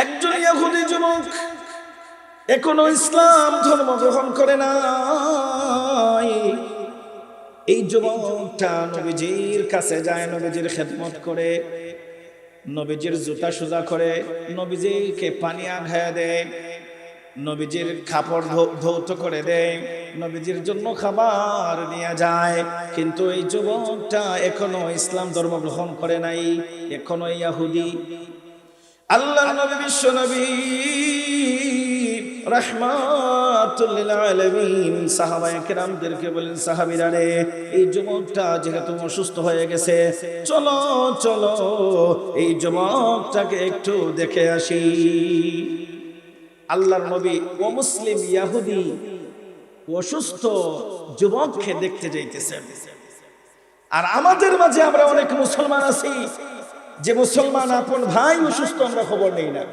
একজন ইহুদি যুবক এখনো ইসলাম ধর্ম গ্রহণ করে নাই। এই যুবকটা নবীজির কাছে যায়, নবীজির খেদমত করে, নবীজির জুতা সোজা করে, নবীজিকে পানি আঘায়া দেয়, নবীজির কাপড় ধৌত করে দেয়, নবীজির জন্য খাবার নিয়ে যায়। কিন্তু এই যুবকটা এখনো ইসলাম ধর্ম গ্রহণ করে নাই, এখনো ইহুদি। আল্লাহর নবী বিশ্ব নবী রাহমাতুল লিল আলামিন সাহাবায়ে কেরামদেরকে বলেন, সাহাবীরা রে, এই যুবকটা যেহেতু অসুস্থ হয়ে গেছে, চলো চলো এই যুবকটাকে একটু দেখে আসি। আল্লাহর নবী ও মুসলিম ইহুদি অসুস্থ যুবককে দেখতে যাইতেছেন। আর আমাদের মাঝে আমরা অনেক মুসলমান আছি যে মুসলমান আপন ভাই অসুস্থ আমরা খবর নেই না,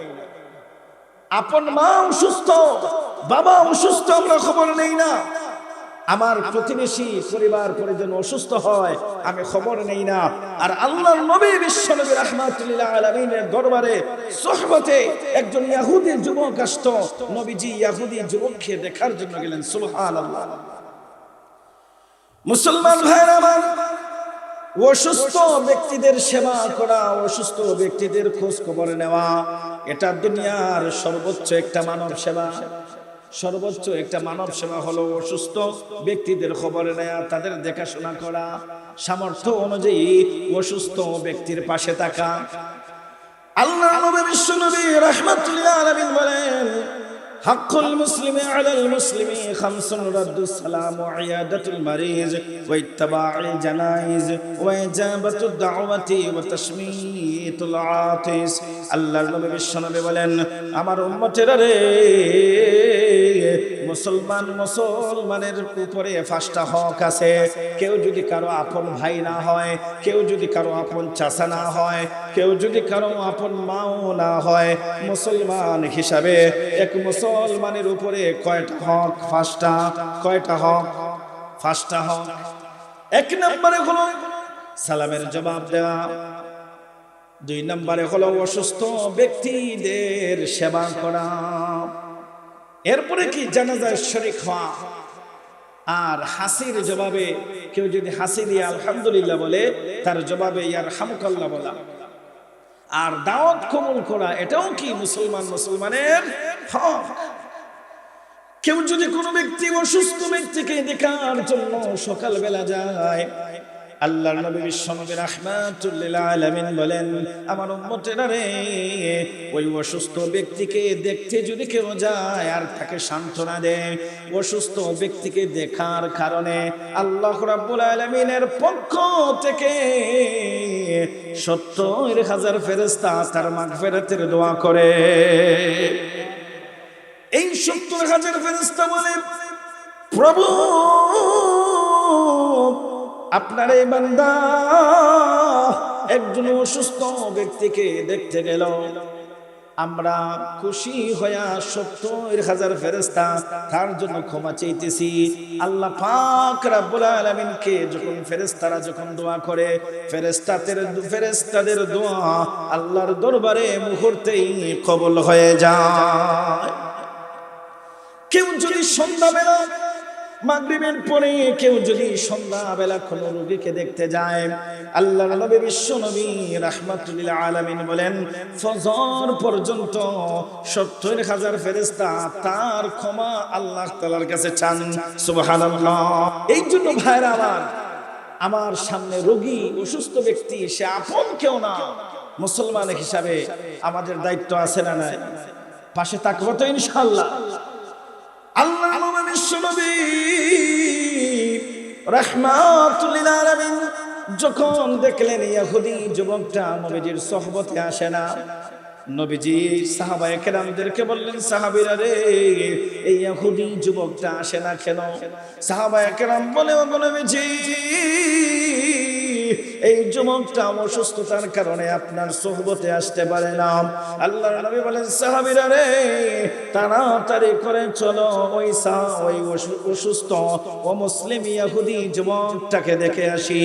আপন মা অসুস্থ, বাবা অসুস্থ আমরা খবর নেই না, আমার প্রতিবেশী পরিবার পরিজন অসুস্থ হয় আমি খবর নেই না। আর আল্লাহর নবী বিশ্ব নবী রাহমাতুল লিল আলামিনের দরবারে সোহবতে একজন ইহুদি যুবক আসতো, নবীজি ইহুদি যুবককে দেখার জন্য গেলেন। সুবহানাল্লাহ। মুসলমান ভাইরা আমার, অসুস্থ ব্যক্তিদের সেবা করা, অসুস্থ ব্যক্তিদের খোঁজ খবর নেওয়া, এটা দুনিয়ার সর্বোচ্চ একটা মানব সেবা। সর্বোচ্চ একটা মানব সেবা হলো অসুস্থ ব্যক্তিদের খবর নেওয়া, তাদের দেখাশোনা করা, সামর্থ্য অনুযায়ী অসুস্থ ব্যক্তির পাশে থাকা। আল্লাহর নবী বিশ্ব নবী রাহমাতুল লিল আলামিন বলেন, হাক্কুল মুসলিমি আলাল মুসলিমি খামসুন রাদ্দুস সালাম ওয়া ইয়াদাতুল মারিজ ওয়া ইত্তিবাউল জানাইজ ওয়া ইজাবাতুদ দাওয়াতি ওয়া তাশমিতুল আতিস। আল্লাহর নবী বিশ্বনবী বলেন, আমার উম্মতেরা রে, মুসলমানের উপরে 5টা হক আছে। কেউ যদি কারো আপন ভাই না হয়, কেউ যদি কারো আপন চাচা না হয়, কেউ যদি কারো আপন মাও না হয়, মুসলমান হিসাবে এক মুসলমানের উপরে কয়টা হক? 5টা। কয়টা হক? 5টা হক। 1 নম্বরে হলো সালামের জবাব দেওয়া, 2 নম্বরে হলো অসুস্থ ব্যক্তিদের সেবা করা, এরপরে কি জানাজায় শরীক হওয়া, আর হাসির জবাবে কেউ যদি হাসি দিয়ে আলহামদুলিল্লাহ বলে তার জবাবে ইয়ারহামুকাল্লাহ বলা, আর দাওয়াত কবুল করা, এটাও কি মুসলমানের হক। কেউ যদি কোনো ব্যক্তি অসুস্থ ব্যক্তিকে দেখার জন্য সকালবেলা যায়, আল্লাহর নবী বিশ্বনবী রাহমাতুল লিল আলামিন বলেন, আমার উম্মতেরা রে, ওই অসুস্থ ব্যক্তিকে দেখতে যদি কেউ যায় আর তাকে সান্ত্বনা দেয়, অসুস্থ ব্যক্তিকে দেখার কারণে আল্লাহ রাব্বুল আলামিনের পক্ষ থেকে 70,000 ফেরেশতা তার মাগফিরাতের দোয়া করে। এই 70,000 ফেরেশতা বলে, প্রভু আপনার এই বান্দা একজন অসুস্থ ব্যক্তিকে দেখতে গেল, আমরা খুশি হইয়া 70,000 ফেরেশতা তার জন্য ক্ষমা চাইতেছি। আল্লাহ পাক রব্বুল আলামিনকে যখন ফেরেশতারা যখন দোয়া করে, ফেরেশতাদের দোয়া আল্লাহর দরবারে মুহূর্তেই কবুল হয়ে যায়। কেউ যদি সন্ধ্যাবেলা মাগরিবের পরে কেউ যদি সন্ধ্যাবেলা কোনো রোগীকে দেখতে যায়, আল্লাহর নবী বিশ্ব নবী রাহমাতুল লিল আলামিন বলেন, ফজর পর্যন্ত 70,000 ফেরেশতা তার ক্ষমা আল্লাহ তাআলার কাছে চান। সুবহানাল্লাহ। এই জন্য ভাইরা আমার সামনে রোগী অসুস্থ ব্যক্তি, সে আপন কেউ না, মুসলমান হিসাবে আমাদের দায়িত্ব আছে না নাই? পাশে থাকবো তো ইনশাআল্লাহ। আল্লাহ নবী বিশ্বনবী রাহমাতুল লিল আলামিন যখন দেখলেন ইহুদি যুবকটা নবীজির সোহবতে আসে না, নবীজি সাহাবায়ে কেরামদেরকে বললেন, সাহাবীরা রে, এই ইহুদি যুবকটা আসে না কেন? সাহাবায়ে কেরাম বলে, ও নবীজি, এই যুবকটা অসুস্থতার কারণে আপনার সোহবতে আসতে পারে না। আল্লাহর নবী বলেন, সাহাবীরা রে, তাড়াতাড়ি করে চলো ওই অসুস্থ ও মুসলিম ইহুদি যুবকটাকে দেখে আসি।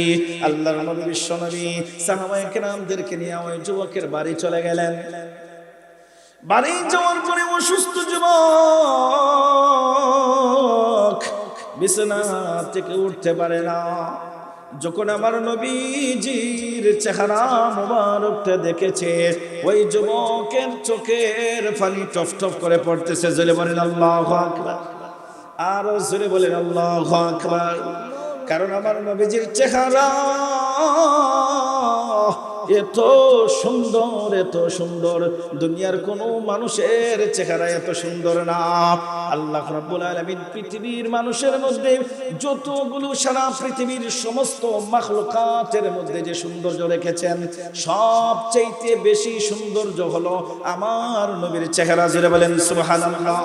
আল্লাহর নবী বিশ্বনবী সাহাবায়ে কেরামদেরকে নিয়ে ওই যুবকের বাড়ি চলে গেলেন। বাড়ি যাওয়ার পরে অসুস্থ যুবক বিছানা থেকে উঠতে পারে না। যখন আমার নবীজির চেহারা মুবারকটা দেখেছে, ওই যুবকের চোখের পানি টপ টপ করে পড়তেছে। জোরে বলেন আল্লাহু আকবার, আরো জোরে বলেন আল্লাহু আকবার। কারণ আমার নবীজির চেহারা এত সুন্দর, এত সুন্দর, দুনিয়ার কোনো মানুষের চেহারা এত সুন্দর না। আল্লাহ রাব্বুল আলামিন পৃথিবীর মানুষের মধ্যে যতগুলো, সারা পৃথিবীর সমস্ত মাখলুকাতের মধ্যে যে সৌন্দর্য রেখেছেন, সবচাইতে বেশি সৌন্দর্য হলো আমার নবীর চেহারা। জোরে বলেন সুবহানাল্লাহ।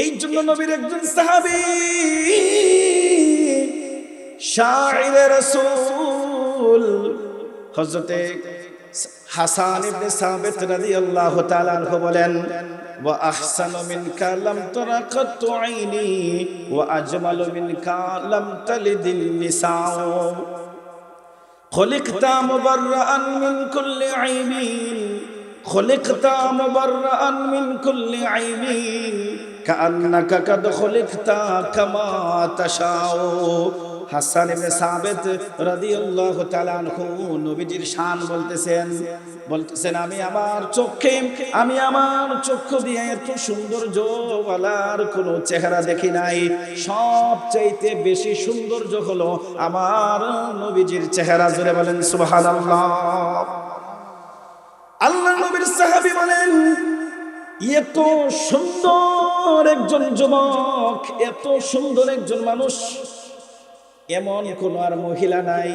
এই জন্য নবীর একজন সাহাবী শাইরে রাসূল হযরতে হাসান ইবনে সাবিত রাদিয়াল্লাহু তাআলা আনহু বলেন, ওয়া আহসানু মিনকা লাম তারা কাত্তু আইনি ওয়া আজমালু মিনকা লাম তালিদিন নিসাউ খুলিকতা মুবাররাআন মিন কুল্লি আইবিন খুলিকতা মুবাররাআন মিন কুল্লি আইবিন কাআন্নাকা কাদ খুলিকতা কামা তাশাউ। হাসান ইবনে সাবিত রাদিয়াল্লাহু তাআলা আনহু নবীজির শান বলতেছেন আমি আমার চক্ষু দিয়ে এত সৌন্দর্য ওয়ালার কোনো চেহারা দেখি নাই। সবচাইতে বেশি সৌন্দর্য হলো আমার নবীজির চেহারা। জোরে বলেন সুবহানাল্লাহ। আল্লাহ নবীর সাহাবী বলেন, এত সুন্দর একজন যুবক, এত সুন্দর একজন মানুষ, এমন কোন আর মহিলা নাই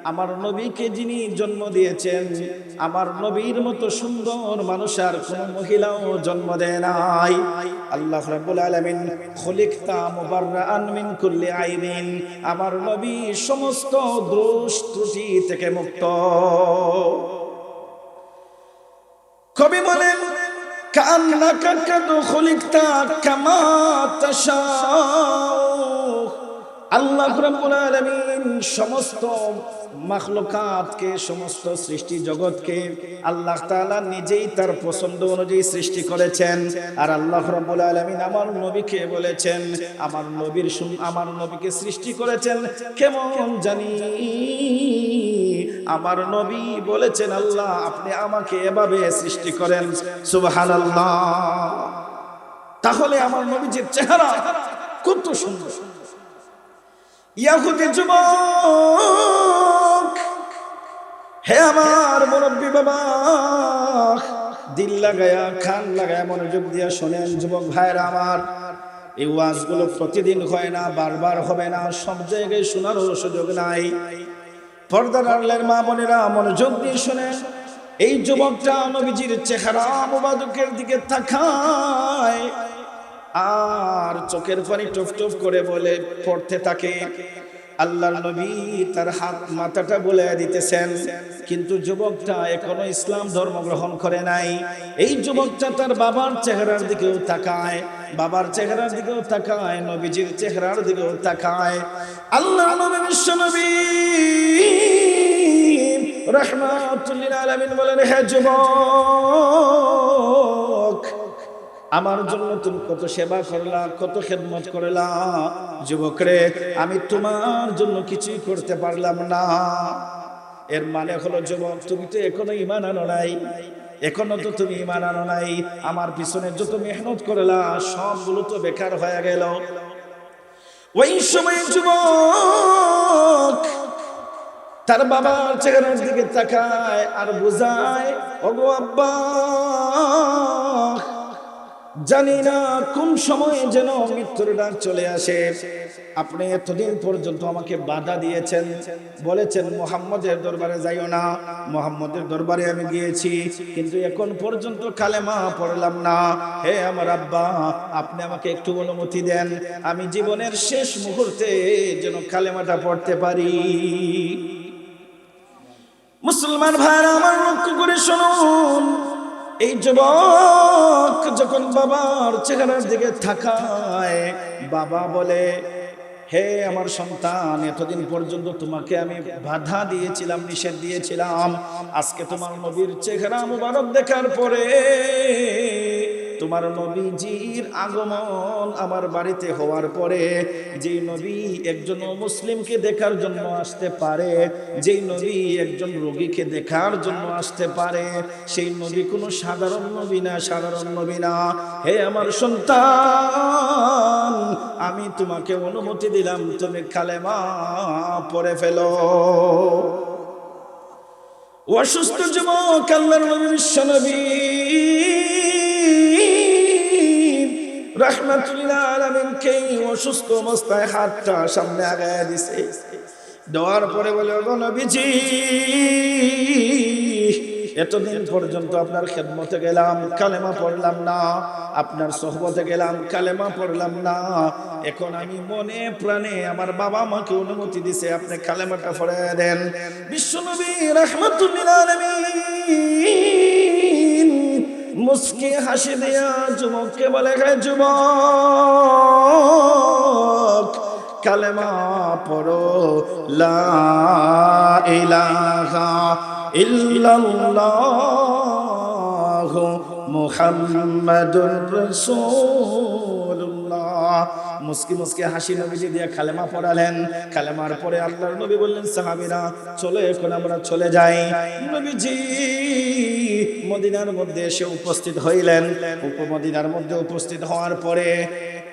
আমার নবীকে যিনি জন্ম দিয়েছেন, আমার নবীর মতো সুন্দর মানুষ আর কোন মহিলাও জন্ম দেয় নাই। আল্লাহ রাব্বুল আলামিন খুলিকতা মুবাররাআন মিন কুল্লি আইবিন, আমার নবী সমস্ত দোষ ত্রুটি থেকে মুক্ত। কবি বলেন, কান্নাকা কাদ খুলিকতা কামা তাশাউ। আল্লাহ রাব্বুল আলামিন সমস্ত মাখলুকাতকে, সমস্ত সৃষ্টি জগৎকে আল্লাহ তাআলা নিজেই তার পছন্দ অনুযায়ী সৃষ্টি করেছেন। আর আল্লাহ রাব্বুল আলামিন আমার নবীকে বলেছেন, আমার নবীকে সৃষ্টি করেছেন কেমন জানি। আমার নবী বলেছেন, আল্লাহ আপনি আমাকে এভাবে সৃষ্টি করেন। সুবহানাল্লাহ। তাহলে আমার নবীজির চেহারা কত সুন্দর। ইয়াহুদি যুবক, হে আমার মুরব্বী বাবা, দিল লাগায়া কান লাগায়া মনোযোগ দিয়া শোনেন যুবক ভাইরা আমার। এই ওয়াজগুলো প্রতিদিন হয় না, বারবার হবে না, সব জায়গায় শোনারও সুযোগ নাই। পর্দার আড়ালের মা বোনেরা মনোযোগ দিয়ে শোনেন। এই যুবকটা নবীজির চেহারা মুবারকের দিকে তাকায় আর চোখের পানি টপ টপ করে বলে পড়তে থাকে। আল্লাহর নবী তার হাত মাথাটা বুলাইয়া দিতেছেন, কিন্তু যুবকটা এখনো ইসলাম ধর্ম গ্রহণ করে নাই। এই যুবকটা তার বাবার চেহারার দিকেও তাকায়, বাবার চেহারার দিকেও তাকায়, নবীজির চেহারার দিকেও তাকায়। আল্লাহ নবী বিশ্ব নবী রাহমাতুল লিল আলামিন বলেন, হে যুবক, আমার জন্য তুমি কত সেবা করলা, কত খেদমত করলা। যুবক রে, আমি তোমার জন্য কিছুই করতে পারলাম না। এর মানে হলো যুবক, তুমি তো এখনো ঈমান আনো নাই, এখনো তো তুমি ঈমান আনো নাই। আমার পিছনে যত মেহনত করলা সবগুলো তো বেকার হয়ে গেল। ওই সময় যুবক তার বাবার চেহারার দিকে তাকায় আর বুঝায়, ওগো আব্বা, জানি না কোন সময় যেন মৃত্যুর ডাক চলে আসে। আপনি এতদিন পর্যন্ত আমাকে বাধা দিয়েছেন, বলেছেন মুহাম্মদের দরবারে যাইও না। মুহাম্মদের দরবারে আমি গিয়েছি, কিন্তু এখন পর্যন্ত কালেমা পড়লাম না। হে আমার আব্বা, আপনি আমাকে একটু অনুমতি দেন, আমি জীবনের শেষ মুহূর্তে যেন কালেমাটা পড়তে পারি। মুসলমান ভাইরা আমার, লক্ষ্য করে শুনুন। এই যুবক যখন বাবার চেহারার দিকে তাকায়, বাবা বলে, হে আমার সন্তান, এতদিন পর্যন্ত তোমাকে আমি বাধা দিয়েছিলাম, নিষেধ দিয়েছিলাম, আজকে তোমার নবীর চেহারা মুবারক দেখার পরে, তোমার নবীজির আগমন আমার বাড়িতে হওয়ার পরে, যেই নবী একজন মুসলিমকে দেখার জন্য আসতে পারে, যেই নবী একজন রোগীকে দেখার জন্য আসতে পারে, সেই নবী কোনো সাধারণ নবী না, সাধারণ নবী না। হে আমার সন্তান, আমি তোমাকে অনুমতি দিলাম, তুমি কালেমা পড়ে ফেলো। অসুস্থ যুবক আল্লাহর নবী বিশ্বনবী রাহমাতুল্লাহ আলামিনকে অসুস্থ অবস্থায় হাতটা সামনে আগায়া দিছে, দেওয়ার পরে বলে, ওগো নবীজি, এতদিন পর্যন্ত আপনার খেদমতে গেলাম, কালেমা পড়লাম না, আপনার সোহবতে গেলাম, কালেমা পড়লাম না, এখন আমি মনে প্রাণে, আমার বাবা মাকে অনুমতি দিছে, আপনি কালেমাটা পড়ে দেন। বিশ্বনবী রাহমাতুল্লাহ আলামিন মুস্কি হাসি দিয়া যুবককে বলে, হে যুবক, কালেমা পড়ো, লা ইলাহা ইল্লাল্লাহু মুহাম্মাদুর রাসূলুল্লাহ। মুস্কি মুস্কি হাসি নবীজি দিয়ে কালেমা পড়ালেন। কালেমার পরে আল্লাহর নবী বললেন, সাহাবীরা চলো এখন আমরা চলে যাই। নবীজি মদিনার মধ্যে এসে উপস্থিত হইলেন। মদিনার মধ্যে উপস্থিত হওয়ার পরে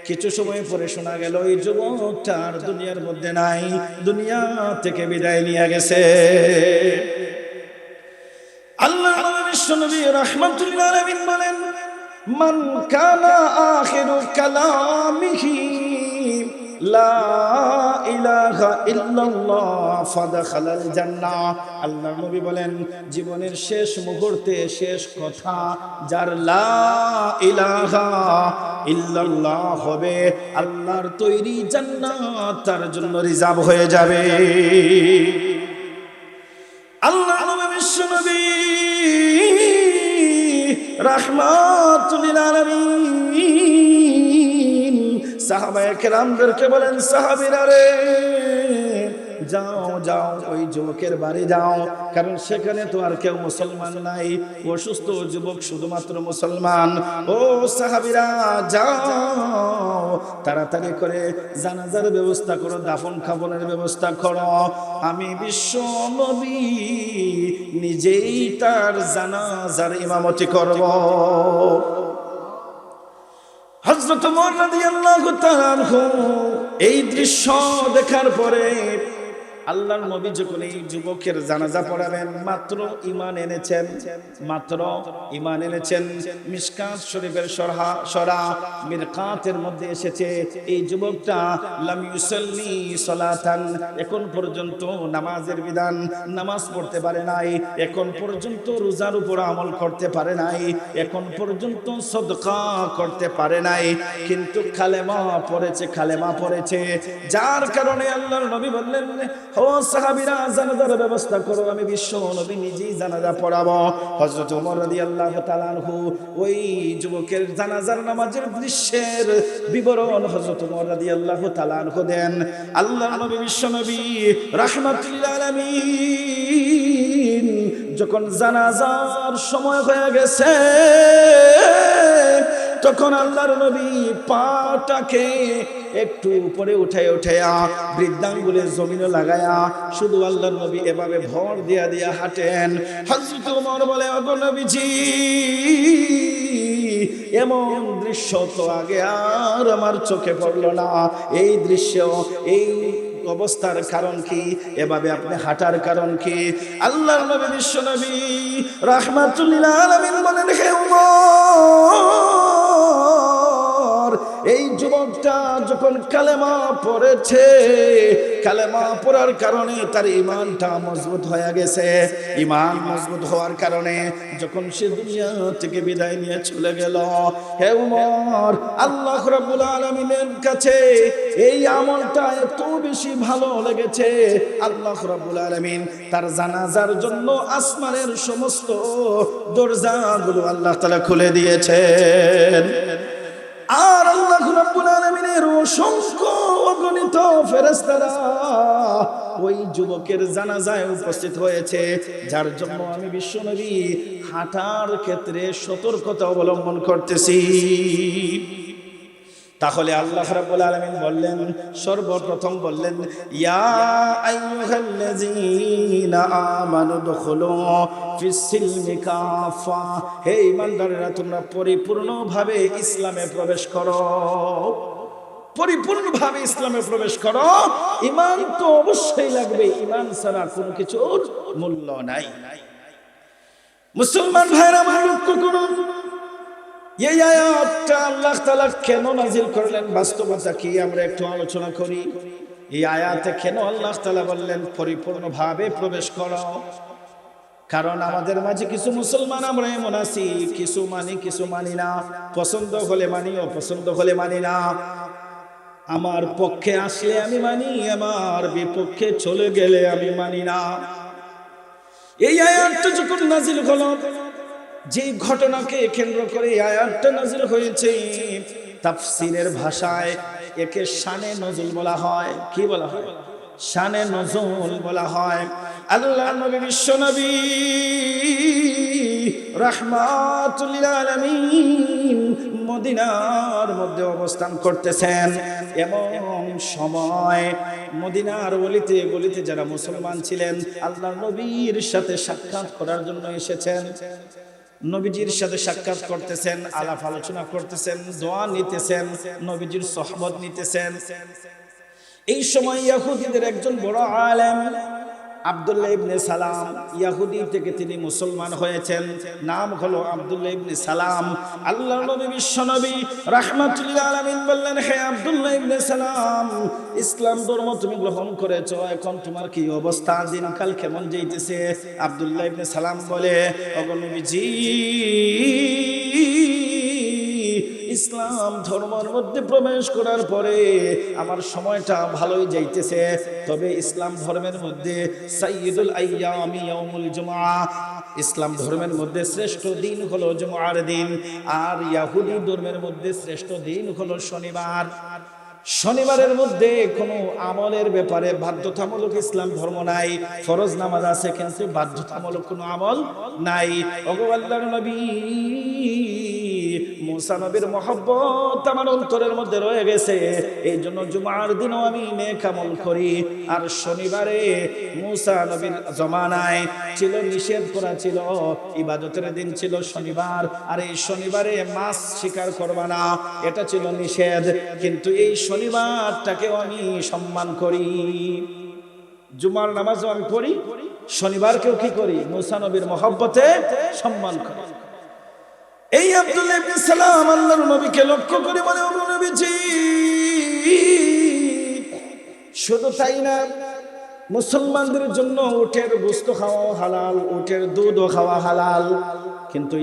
কিছু সময় পরে শোনা গেল, এই যুবকটা আর দুনিয়ার মধ্যে নাই, দুনিয়া থেকে বিদায় নিয়ে গেছে। আল্লাহ নবী রাহমাতুল্লাহ আলামিন বলেন, মান কানা আখিরু কালামিহি লা ইলাহা ইল্লাল্লাহ ফাদখালাল জান্নাহ। আল্লাহর নবী বলেন, জীবনের শেষ মুহূর্তে শেষ কথা যার লা ইলাহা ইল্লাল্লাহ হবে, আল্লাহর তৈরি জান্নাত তার জন্য রিজার্ভ হয়ে যাবে। আল্লাহর নবী বিশ্বনবী রাহমাতুল্লিল আলামিন সাহাবায়ে কেরামদেরকে বলেন, সাহাবীরা রে, যাও যাও ওই যুবকের বাড়ি যাও, কারণ সেখানে তো আর কেউ মুসলমান নাই, অসুস্থ যুবক শুধুমাত্র মুসলমান। ও সাহাবীরা যাও, তাড়াতাড়ি করে জানাজার ব্যবস্থা করো, দাফন কাফনের ব্যবস্থা করো, আমি বিশ্ব নবী নিজেই তার জানাজার ইমামতি করব। হযরত ওমর রাদিয়াল্লাহু তাআলা আনহু এই দৃশ্য দেখার পরে আল্লাহর নবী যখন এই যুবকের জানাজা পড়াবেন, মাত্র ঈমান এনেছেন, মাত্র ঈমান এনেছেন। মিশকাত শরীফের সরা মিরকাতের মধ্যে এসেছে, এই যুবকটা লাম ইউসাল্লি সালাতান, এখন পর্যন্ত নামাজের বিধান, নামাজ পড়তে পারে নাই, এখন পর্যন্ত রোজার উপর আমল করতে পারে নাই, এখন পর্যন্ত সদকা করতে পারে নাই, কিন্তু কালেমা পড়েছে, কালেমা পড়েছে। যার কারণে আল্লাহর নবী বললেন, ও সাহাবীরা জানাজার ব্যবস্থা করো, আমি বিশ্ব নবী নিজেই জানাজা পড়াবো। হযরত ওমর রাদিয়াল্লাহু তাআলা আনহু ওই যুবকের জানাজার নামাজের দৃশ্যের বিবরণ হযরত ওমর রাদিয়াল্লাহু তাআলা আনহু দেন। আল্লাহর নবী বিশ্ব নবী রাহমাতুল্লিল আলামিন যখন জানাজার সময় হয়ে গেছে, তখন আল্লাহর নবী পাটাকে একটু উপরে উঠায়া বৃদ্ধাঙ্গুলের জমিনে লাগায়া শুধু আল্লাহর নবী এভাবে ভর দিয়া দিয়া হাঁটেন। হযরত ওমর বলে, ওগো নবীজি, এমন দৃশ্য তো আগে আর আমার চোখে পড়লো না। এই দৃশ্য, এই অবস্থার কারণ কি? এভাবে আপনি হাঁটার কারণ কি? আল্লাহর নবী বিশ্ব নবী রাহমাতুল্লিল আলামিন বলেন, হে ওমর, এই যুবকটা যখন কালেমা পড়েছে, কালেমা পড়ার কারণে তার ঈমানটা মজবুত হয়ে গেছে। ঈমান মজবুত হওয়ার কারণে যখন সে দুনিয়া থেকে বিদায় নিয়ে চলে গেল, হে ওমর, আল্লাহ রাব্বুল আলামিনের কাছে এই আমলটা এত বেশি ভালো লেগেছে, আল্লাহ রাব্বুল আলামিন তার জানাজার জন্য আসমানের সমস্ত দরজাগুলো আল্লাহ তাআলা খুলে দিয়েছেন। আর আল্লাহ রাব্বুল আলামিনের অসংখ্য অগণিত ফেরেশতারা ওই যুবকের জানাজায় উপস্থিত হয়েছে, যার জন্য আমি বিশ্বনবী হাঁটার ক্ষেত্রে সতর্কতা অবলম্বন করতেছি। তাহলে আল্লাহ রাব্বুল আলামিন বললেন, সর্বপ্রথম বললেন, ইয়া আইয়ুহাল্লাযীনা আমানু দুখুলু ফিস-সিলমি কাফা, হে ঈমানদারেরা তোমরা পরিপূর্ণভাবে ইসলামে প্রবেশ করো, পরিপূর্ণভাবে ইসলামে প্রবেশ করো। ঈমান তো অবশ্যই লাগবে, ঈমান ছাড়া কোনো কিছুর মূল্য নাই। মুসলমান ভাইরা আমার লক্ষ্য করুন, এই আয়াতটা আল্লাহ তাআলা কেন নাযিল করলেন, বাস্তবতা কি আমরা একটু আলোচনা করি। এই আয়াতে কেন আল্লাহ তাআলা বললেন পরিপূর্ণভাবে প্রবেশ করো? কারণ আমাদের মাঝে কিছু মুসলমান আমরা এমন আছি, কিছু মানি কিছু মানি না, পছন্দ হলে মানি, অপছন্দ হলে মানি না। আমার পক্ষে আসলে আমি মানি, আমার বিপক্ষে চলে গেলে আমি মানি না। এই আয়াতটা যখন নাযিল হলো, যে ঘটনাকে কেন্দ্র করে আয়াতটা নাযিল হয়েছে, তাফসীরের ভাষায় একে শানে নজুল বলা হয়। কি বলা হয়? শানে নজুল বলা হয়। আল্লাহর নবী বিশ্বনবী রাহমাতুল লিল আলামিন মদিনার মধ্যে অবস্থান করতেছেন, এমন সময় মদিনার গলিতে গলিতে যারা মুসলমান ছিলেন আল্লাহর নবীর সাথে সাক্ষাৎ করার জন্য এসেছেন। নবীজির সাথে সাক্ষাৎ করতেছেন, আলাপ আলোচনা করতেছেন, দোয়া নিতেছেন, নবীজির সোহবত নিতেছেন। এই সময় ইহুদিদের একজন বড় আলেম আব্দুল্লাহ ইবনে সালাম, ইহুদি থেকে তিনি মুসলমান হয়েছেন, নাম হলো আব্দুল্লাহ ইবনে সালাম। আল্লাহর নবী বিশ্বনবী রাহমাতুল লিল আলামিন বললেন, হে আব্দুল্লাহ ইবনে সালাম, ইসলাম ধর্ম তুমি গ্রহণ করেছো, এখন তোমার কি অবস্থা, দিনকাল কেমন যাইতেছে? আব্দুল্লাহ ইবনে সালাম বলে, ওগো নবীজি, ইসলাম ধর্মের মধ্যে প্রবেশ করার পরে আমার সময়টা ভালোই যাইতেছে, তবে ইসলাম ধর্মের মধ্যে সাইয়্যিদুল আইয়ামি ইয়াউমুল জুমআ, ইসলাম ধর্মের মধ্যে শ্রেষ্ঠ দিন হলো জুমআর দিন, আর ইহুদি ধর্মের মধ্যে শ্রেষ্ঠ দিন হলো শনিবার। শনিবারের মধ্যে কোনো আমলের ব্যাপারে বাধ্যতামূলক ইসলাম ধর্ম নাই, ফরজ নামাজ আছে কিন্তু বাধ্যতামূলক কোনো আমল নাই। ওগো আল্লাহর নবী, মুসা নবীর মহব্বত আমার অন্তরের মধ্যে রয়ে গেছে, এই জন্য জুমার দিনও আমি নেক আমল করি। আর শনিবারে মুসা নবীর জমানায় ছিল নিষেধ করা ছিল, ইবাদতের দিন ছিল শনিবার, আর এই শনিবারে মাছ শিকার করবা না, এটা ছিল নিষেধ, কিন্তু এই শনিবারটাকেও আমি সম্মান করি। জুমার নামাজও আমি পড়ি, শনিবারকেও কি করি? মুসা নবীর মহব্বতে সম্মান করি। এই আব্দুল্লাহ ইবনে সালাম আল্লাহর নবীকে লক্ষ্য করে বলে, ও নবীজি, শুধু তাই না, মুসলমানদের জন্য উটের গোশত খাওয়া হালাল, উটের দুধও খাওয়া হালাল, কিন্তু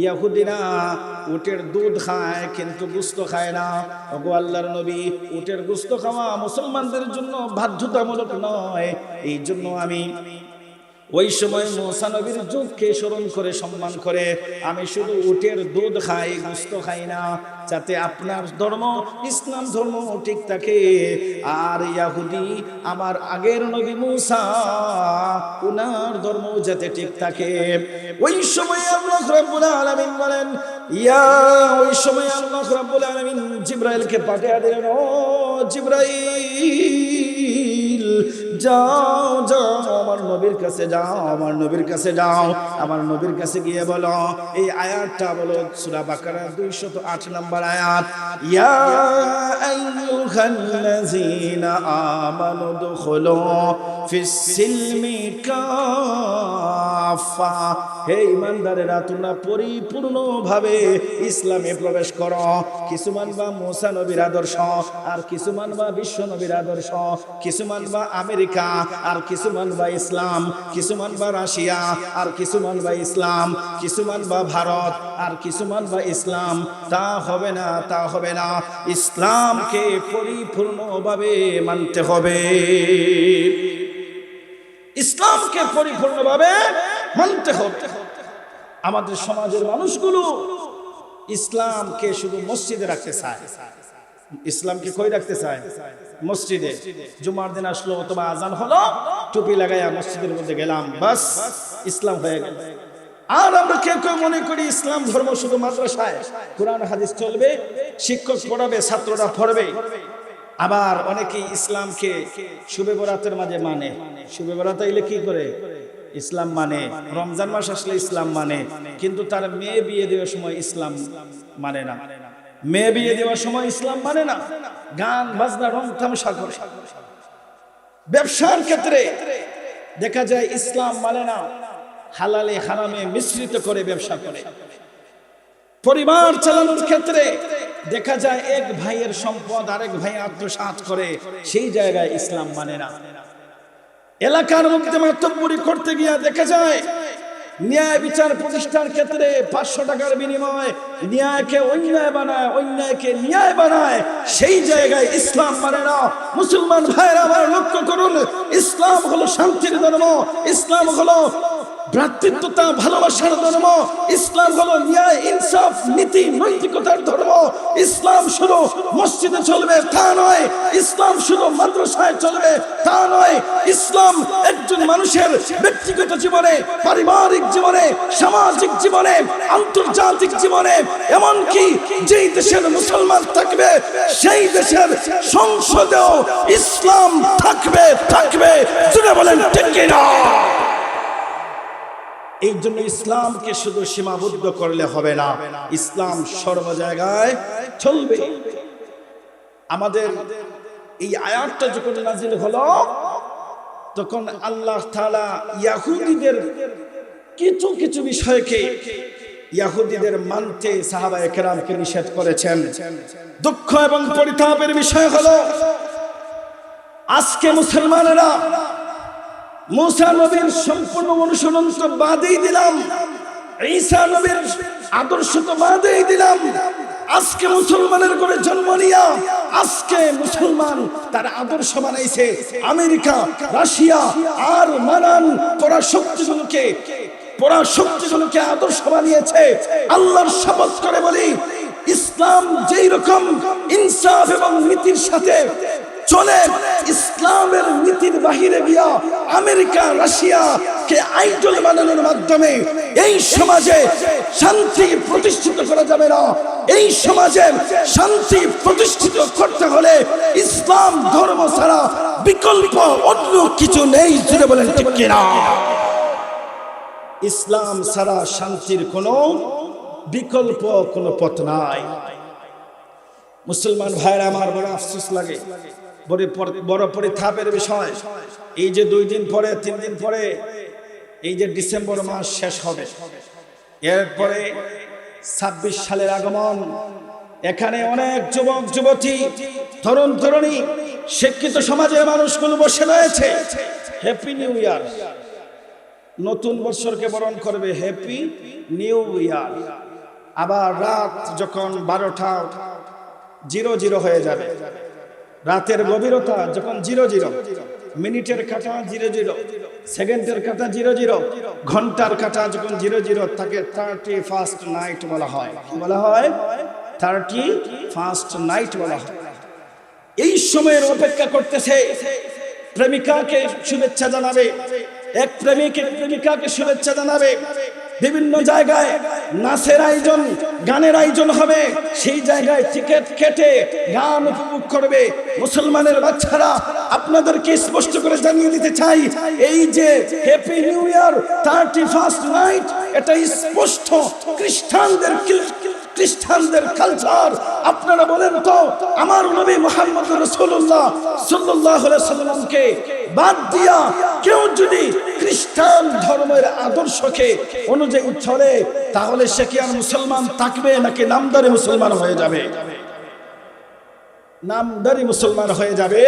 ইহুদিরা উটের দুধ খায় কিন্তু গোশত খায় না। ওগো আল্লাহর নবী, উটের গোশত খাওয়া মুসলমানদের জন্য বাধ্যতামূলক নয়, এই জন্য আমি ওই সময় মুসা নবীর যুগকে স্মরণ করে সম্মান করে আমি শুধু উটের দুধ খাই, গোশত খাই না, যাতে আপনার ধর্ম ইসলাম ধর্ম ঠিক থাকে। আর ইহুদি আমার আগের নবী মুসা, উনার ধর্ম যাতে ঠিক থাকে। ওই সময় আল্লাহ রাব্বুল আলামিন বলেন, ওই সময় আল্লাহ রাব্বুল আলামিন জিবরাইলকে পাঠিয়ে দিলেন, ও জিবরাইল, যাও যাও আমার নবীর কাছে যাও, আমার নবীর কাছে যাও, আমার নবীর কাছে গিয়ে বলো, এই আয়াতটা বলো, সূরা বাকারা 208 নম্বর আয়াত, ইয়া আইয়ুহাল্লাযীনা আমানু দুখুলু ফিস-সিলমি কাফা, হে ঈমানদারেরা তোমরা পরিপূর্ণভাবে ইসলামে প্রবেশ করো। কিছু মানবা মুসা নবীর আদর্শ, আর কিছু মানবা বিশ্ব নবীর আদর্শ, কিছু মানবা আমেরিকা, আর কিছু মানবা ইসলাম, কিছু মানবা রাশিয়া, আর কিছু মানবা ইসলাম, কিছু মানবা ভারত, আর কিছু মানবা ইসলাম। তা হবে না, তা হবে না, ইসলামকে পরিপূর্ণভাবে মানতে হবে, ইসলামকে পরিপূর্ণভাবে মানতে হবে। আমাদের সমাজের মানুষগুলো ইসলামকে শুধু মসজিদে রাখতে চায়। ইসলামকে কই রাখতে চায়? মসজিদে। জুমার দিন আসলো অথবা আজান হলো, টুপি লাগাইয়া মসজিদের মধ্যে গেলাম, বাস ইসলাম হয়ে গেল। আর আমরা কেউ কেউ মনে করি ইসলাম ধর্ম শুধু মাদ্রাসায় কোরআন হাদিস চলবে, শিক্ষক পড়াবে, ছাত্ররা পড়বে। আবার অনেকেই ইসলামকে শুবে বরাতের মাঝে মানে, শুবে বরাত এলে কি করে? ইসলাম মানে। রমজান মাস আসলে ইসলাম মানে, কিন্তু তার মেয়ে বিয়ে দেওয়ার সময় ইসলাম মানে না। মেয়ে বিয়ে দেওয়ার সময় ইসলাম মানে না, গান বাজনা রং তামাশা করে। ব্যবসার ক্ষেত্রে দেখা যায় ইসলাম মানে না, হালালে হারামে মিশ্রিত করে ব্যবসা করে। পরিবার চালানোর ক্ষেত্রে দেখা যায় এক ভাইয়ের সম্পদ আরেক ভাই আত্মসাৎ করে, সেই জায়গায় ইসলাম মানে না। এলাকার মধ্যে মাতব্বরি করতে গিয়া দেখা যায় ন্যায় বিচার প্রতিষ্ঠার ক্ষেত্রে 500 টাকার বিনিময়ে ন্যায়কে অন্যায় বানায়, অন্যায়কে ন্যায় বানায়, সেই জায়গায় ইসলাম মানে না। মুসলমান ভাইরা আমার লক্ষ্য করুন, ইসলাম হলো শান্তির ধর্ম, ইসলাম হলো ভ্রাতৃত্বতা ভালোবাসার ধর্ম, ইসলাম হলো ন্যায় ইনসাফ নীতি নৈতিকতার ধর্ম। ইসলাম শুধু মসজিদে চলবে তা নয়, ইসলাম শুধু মাদ্রাসায় চলবে তা নয়। ইসলাম একজন মানুষের ব্যক্তিগত জীবনে, পারিবারিক জীবনে, সামাজিক জীবনে, আন্তর্জাতিক জীবনে, এমনকি যেই দেশের মুসলমান থাকবে সেই দেশের সংসদেও ইসলাম থাকবে থাকবে। শুনে বলেন ঠিক কিনা? এই জন্য ইসলামকে শুধু সীমাবদ্ধ করলে হবে না, ইসলাম সর্ব জায়গায় চলবে। আমাদের এই আয়াতটা যখন নাজিল হলো তখন আল্লাহ তাআলা ইহুদিদের কিছু কিছু বিষয়কে, ইহুদিদের মানতে সাহাবায়ে কেরামকে নিষেধ করেছেন। দুঃখ এবং পরিতাপের বিষয় হলো আজকে মুসলমানেরা মুসা নবীর সম্পূর্ণ অনুসরণ তো বাদই দিলাম, ঈসা নবীর আদর্শ তো বাদই দিলাম। আজকে মুসলমানের ঘরে জন্ম নিয়া আজকে মুসলমান তার আদর্শ বানাইছে আমেরিকা, রাশিয়া আর নানান পরাশক্তিগুলোকে আদর্শ বানিয়েছে। আল্লাহর শপথ করে বলি, ইসলাম যেই রকম ইনসাফ এবং নীতির সাথে চলে, ইসলামের নীতির বাহিরে গিয়া আমেরিকা রাশিয়াকে আইডল বানানোর মাধ্যমে এই সমাজে শান্তি প্রতিষ্ঠিত করা যাবে না। এই সমাজে শান্তি প্রতিষ্ঠিত করতে হলে ইসলাম ধর্ম ছাড়া বিকল্প অন্য কিছু নেই। জুড়ে বলেন ঠিক কিনা? ইসলাম ছাড়া শান্তির কোনো বিকল্প কোনো পথ নাই। মুসলমান ভাইরা আমার বড় আফসোস লাগে, বড় পরিতাপের বিষয়। এই যে 2 দিন পরে 3 দিন পরে এই যে ডিসেম্বর মাস শেষ হবে, এরপরে 26 সালের আগমন। এখানে অনেক যুবক যুবতী, তরুণ তরুণী, শিক্ষিত সমাজের মানুষগুলো বসে রয়েছে। হ্যাপি নিউ ইয়ার, নতুন বছরকে বরণ করবে, হ্যাপি নিউ ইয়ার। আবার রাত যখন 12:00 হয়ে যাবে, রাতের গভীরতা যখন 00, মিনিটের কাঁটা 00, সেকেন্ডের কাঁটা 00, ঘন্টার কাঁটা যখন 00 থাকে, 31st নাইট বলা হয়। কি বলা হয়? 31st নাইট বলা হয়। এই সময়ের অপেক্ষা করতেছে, প্রেমিকাকে শুভেচ্ছা জানাবে, এক প্রেমিকাকে শুভেচ্ছা জানাবে। বিভিন্ন জায়গায় নাচের আয়োজন, গানের আয়োজন হবে, সেই জায়গায় টিকিট কেটে গান উপভোগ করবে মুসলমানের বাচ্চারা। আপনাদেরকে স্পষ্ট করে জানিয়ে দিতে চাই, এই যে happy new year 31st night, এটা স্পষ্ট খ্রিস্টানদের কালচার। আপনারা বলেন তো, আমার নবী মুহাম্মদ রাসূলুল্লাহ সাল্লাল্লাহু আলাইহি সাল্লামকে বাদ দিয়া কেউ যদি খ্রিস্টান ধর্মের আদর্শকে অনুযায়ী চলে, তাহলে সে কি আর মুসলমান থাকবে নাকি নামদারি মুসলমান হয়ে যাবে? নামদারি মুসলমান হয়ে যাবে।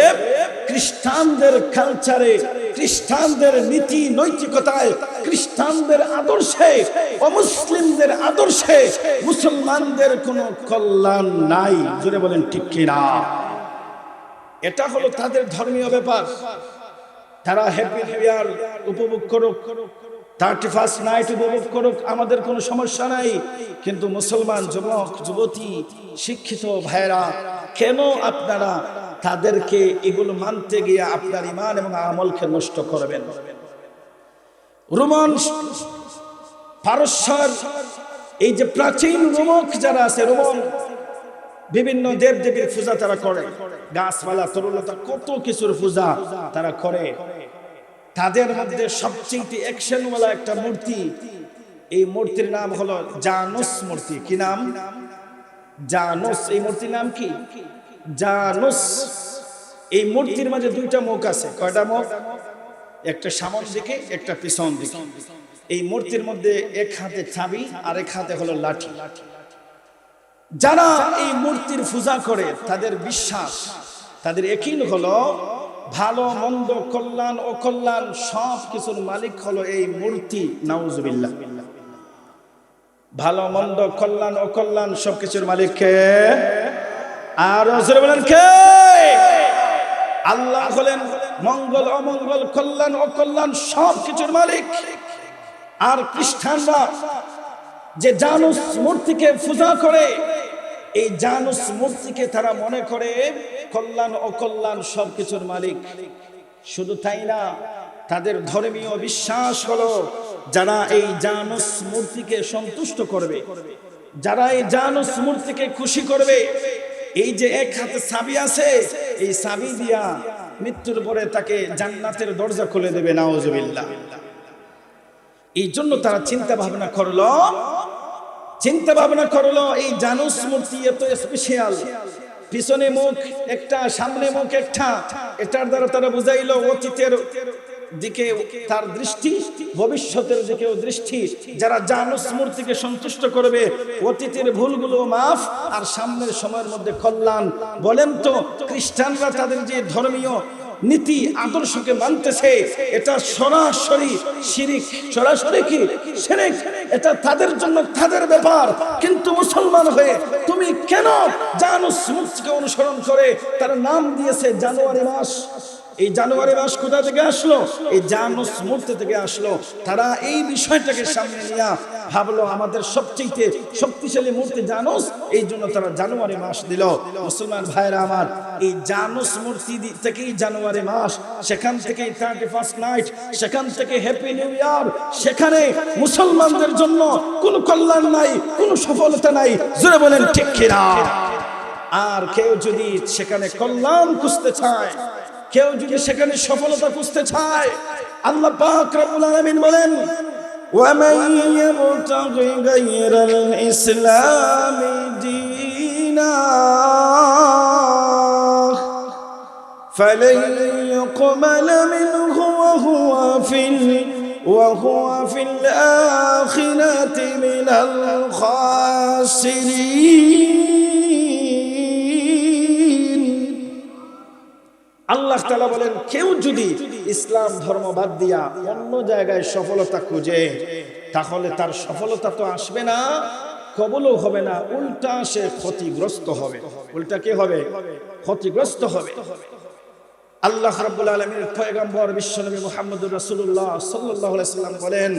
খ্রিস্টানদের কালচারে, খ্রিস্টানদের নীতি নৈতিকতায়, খ্রিস্টানদের আদর্শে, অমুসলিমদের আদর্শে মুসলমানদের কোনো কল্যাণ নাই। জোরে বলেন ঠিক কিনা? এটা হলো তাদের ধর্মীয় ব্যাপার। তারা হ্যাপি নিউ ইয়ার উপভোগ করুক, 31st নাইট উপভোগ করুক, আমাদের কোনো সমস্যা নাই। কিন্তু মুসলমান যুবক যুবতী শিক্ষিত ভাইরা, কেন আপনারা তাদেরকে এগুলো মানতে গিয়ে আপনার ঈমান এবং আমলকে নষ্ট করবেন? রোমান পারস্যের এই যে প্রাচীন রোমক যারা আছে, রোমান বিভিন্ন দেব দেবীর পূজা তারা করে, গাছপালা তরুলতা কত কিছুর পূজা তারা করে। তাদের মধ্যে সবচেয়ে অ্যাকশনওয়ালা একটা মূর্তি, এই মূর্তির নাম হলো জানুস মূর্তি। কি নাম? জানুস। এই মূর্তির নাম কি? জানুস। এই মূর্তির মাঝে দুইটা মুখ আছে। কয়টা মুখ? একটা সামন দিকে, একটা পিছন দিকে। এই মূর্তির মধ্যে এক হাতে চাবি আর এক হাতে হলো লাঠি। যারা এই মূর্তির পূজা করে তাদের বিশ্বাস, তাদের ইয়াকিন হলো ভালো মন্দ কল্যাণ অকল্যাণ সব কিছুর মালিক হলো এই মূর্তি। নাউজুবিল্লাহ। ভালো মন্দ কল্যাণ অকল্যাণ সব কিছুর মালিক কে? আর জোরে বলেন কে? আল্লাহ হলেন মঙ্গল অমঙ্গল কল্যাণ অকল্যাণ সব কিছুর মালিক। আর খ্রিস্টানরা যে জানুস মূর্তিকে পূজা করে, এই জানুস মূর্তিকে তারা মনে করে কল্যাণ অকল্যাণ সব কিছুর মালিক। শুধু তাই না, তাদের ধর্মীয় বিশ্বাস হলো যারা এই জানুস মূর্তিকে সন্তুষ্ট করবে, যারা এই জানুস মূর্তিকে খুশি করবে, এই যে এক হাতে চাবি আছে, এই চাবি দিয়া মৃত্যুর পরে তাকে জান্নাতের দরজা খুলে দেবে। নাউজুবিল্লাহ। এই জন্য তারা চিন্তা ভাবনা করলো এই জানুস মূর্তি এত স্পেশাল, পিছনে মুখ একটা সামনে মুখ একটা, এটার দ্বারা তারা বুঝাইলো অতীতের দিকে তার দৃষ্টি, ভবিষ্যতের দিকেও দৃষ্টি। যারা জানুস মূর্তিকে সন্তুষ্ট করবে, অতীতের ভুলগুলো মাফ আর সামনের সময়ের মধ্যে কল্যাণ। বলেন তো খ্রিস্টানরা তাদের যে ধর্মীয় নীতি আদর্শকে মানতেছে, এটা সরাসরি শিরিক। সরাসরি কি? শিরিক। এটা তাদের জন্য তাদের ব্যাপার। কিন্তু মুসলমান হয়ে তুমি কেন জানুস মূর্তিকে অনুসরণ করে? তার নাম দিয়েছে জানুয়ারি মাস। এই জানুয়ারি মাস কোথা থেকে আসলো? এই জানুস মূর্তি থেকে আসলো। তারা এই বিষয়টাকে সামনে নিয়ে ভাবলো আমাদের সবচেয়ে শক্তিশালী মূর্তি জানুস, এই জন্য তারা জানুয়ারি মাস দিল। মুসলমান ভাইরা আমার, এই জানুস মূর্তি থেকেই জানুয়ারি মাস, সেখান থেকেই 31st নাইট, সেখান থেকে হ্যাপি নিউ ইয়ার। সেখানে মুসলমানদের জন্য কোনো কল্যাণ নাই, কোনো সফলতা নাই। জোরে বলেন ঠিক কিনা? আর কেউ যদি সেখানে কল্যাণ খুঁজতে চায়, কেউ যদি সেখানে সফলতা খুঁজতে চায়, আল্লাহ পাক রব্বুল আলামিন বলেন, وَمَن يَبْتَغِ غَيْرَ الْإِسْلَامِ دِينًا فَلَن يُقْبَلَ مِنْهُ وَهُوَ فِي الْآخِرَةِ مِنَ الْخَاسِرِينَ। আল্লাহ তাআলা বলেন, কেউ যদি ইসলাম ধর্ম বাদ দিয়া অন্য জায়গায় সফলতা খুঁজে, তাহলে তার সফলতা তো আসবে না, কবুলও হবে না, উল্টা সে ক্ষতিগ্রস্ত হবে। উল্টা কি হবে? ক্ষতিগ্রস্ত হবে। আল্লাহ রাব্বুল আলামিনের পয়গম্বর বিশ্বনবী মুহাম্মদুর রাসূলুল্লাহ সাল্লাল্লাহু আলাইহি ওয়াসাল্লাম বলেন,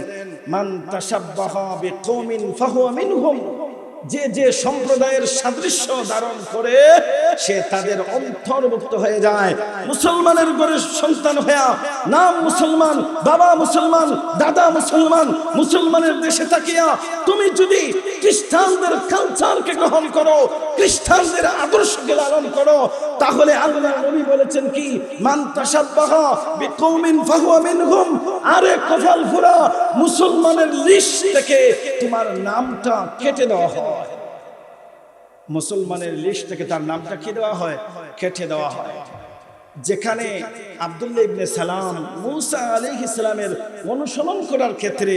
মান তাশাব্বাহা বিকওমিন ফাহুয়া মিনহুম। যে যে সম্প্রদায়ের সাদৃশ্য ধারণ করে সে তাদের অন্তর্ভুক্ত হয়ে যায়। মুসলমানের ঘরের সন্তান হয়ে নাম মুসলমান, বাবা মুসলমান, দাদা মুসলমান, মুসলমানের দেশে থাকিয়া তুমি যদি খ্রিস্টানদের কালচারকে গ্রহণ করো, খ্রিস্টানদের আদর্শকে লালন করো, তাহলে আল্লাহ নবী বলেছেন কি, মান তাশাব্বাহা বিকওমিন ফাহুয়া মিনহুম। আরে কপাল ফুরা, মুসলমানের লিস্ট থেকে তোমার নামটা কেটে দেওয়া হয়। মুসলমানের লিস্ট থেকে তার নামটা কি দেওয়া হয়? কেটে দেওয়া হয়। যেখানে আব্দুল্লাহ ইবনে সালাম মুসা আলাইহিস সালামের অনুসরণ করার ক্ষেত্রে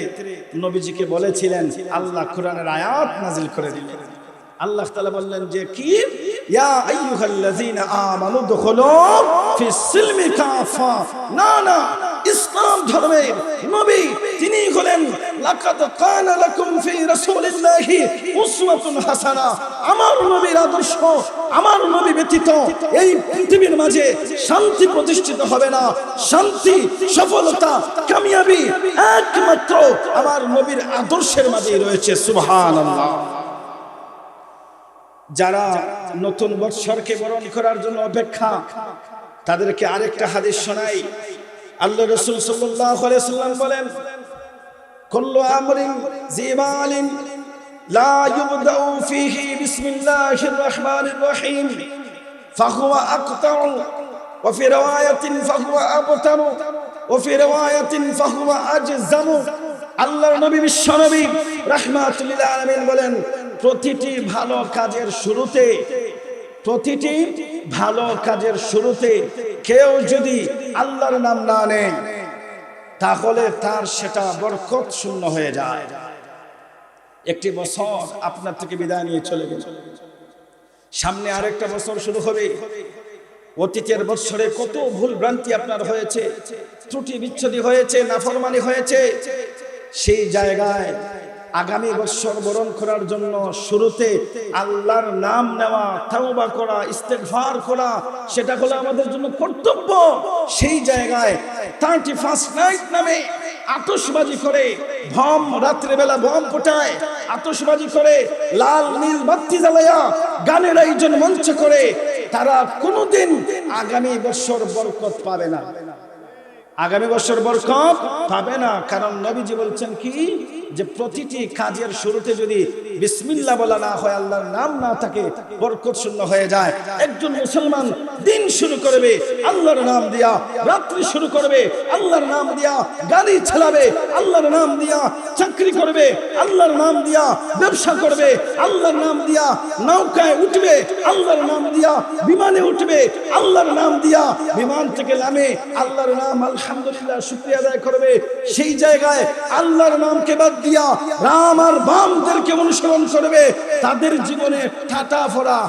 নবীজিকে বলেছিলেন, আল্লাহ কোরআনের আয়াত নাযিল করে দিলেন। আল্লাহ তাআলা বললেন যে কি, ইয়া আইয়ুহাল্লাযীনা আমানু দুখুলু ফিস সিলমি কাফা। না না, ইসলাম ধর্মের নবী তিনি হলেন লাকাদ কানা লাকুম ফি রাসূলিল্লাহি উসওয়াতুন হাসানা। আমার নবীর আদর্শ, আমার নবী ব্যতীত এই পৃথিবীর মাঝে শান্তি প্রতিষ্ঠিত হবে না। শান্তি, সফলতা, কামিয়াবি একমাত্র আমার নবীর আদর্শের মাঝেই রয়েছে। সুবহানাল্লাহ। যারা নতুন বৎসরকে বরণ করার জন্য অপেক্ষা, তাদেরকে আরেকটা হাদিস শোনাই। আল্লাহ রাসূল সাল্লাল্লাহু আলাইহি সাল্লাম বলেন, কুল্লু আমরিন জিবালিন লা ইবদাউ ফীহি বিসমিল্লাহির রাহমানির রহিম ফাহুয়া আকতাউ ওয়া ফি রিওয়ায়াতিন ফাহুয়া আবতারু ওয়া ফি রিওয়ায়াতিন ফাহুয়া আজজামু। আল্লাহর নবী বিশ্বনবী রাহমাতুল লিল আলামিন বলেন, প্রতিটি ভালো কাজের শুরুতে, প্রতিটি ভালো কাজের শুরুতে কেউ যদি আল্লাহর নাম না নেয় তাহলে তার সেটা বরকত শূন্য হয়ে যায়। একটি বছর আপনার থেকে বিদায় নিয়ে চলে গেল, সামনে আরেকটা বছর শুরু হবে। অতীতের বছরে কত ভুল ভ্রান্তি আপনার হয়েছে, ত্রুটি বিচ্ছুতি হয়েছে, নাফরমানি হয়েছে। সেই জায়গায় আগামী বছর বরণ করার জন্য শুরুতে আল্লাহর নাম নেওয়া, তাওবা করা, ইস্তেগফার করা, সেটা হলো আমাদের জন্য কর্তব্য। সেই জায়গায় 31 নাইট নামে আতশবাজি করে, বম রাত্রিবেলা বম ফোটায়, আতশবাজি করে, লাল নীল বাতি জ্বালায়া গানের আয়োজন মঞ্চ করে, তারা কোনোদিন আগামী বছর বরকত পাবে না। আগামী বছর বরকত পাবে না। কারণ নবীজি বলছেন কি, যে প্রতিটি কাজের শুরুতে যদি বিসমিল্লাহ বলা না হয়, আল্লাহর নাম না থাকে, বরকত শূন্য হয়ে যায়। একজন মুসলমান দিন শুরু করবে আল্লাহর নাম দিয়া, রাত্রি শুরু করবে আল্লাহর নাম দিয়া, গাড়ি চালাবে আল্লাহর নাম দিয়া, চাকরি করবে আল্লাহর নাম দিয়া, ব্যবসা করবে আল্লাহর নাম দিয়া, নৌকায় উঠবে আল্লাহর নাম দিয়া, বিমানে উঠবে আল্লাহর নাম দিয়া, বিমান থেকে নামে আল্লাহর নাম আলহামদুলিল্লাহ শুকরিয়া আদায় করবে। সেই জায়গায় আল্লাহর নামকে বাদ দিয়া রাম আর বামদেরকে অনুসরণ করবে, তাদের জীবনে ঠাটা ফোড়া,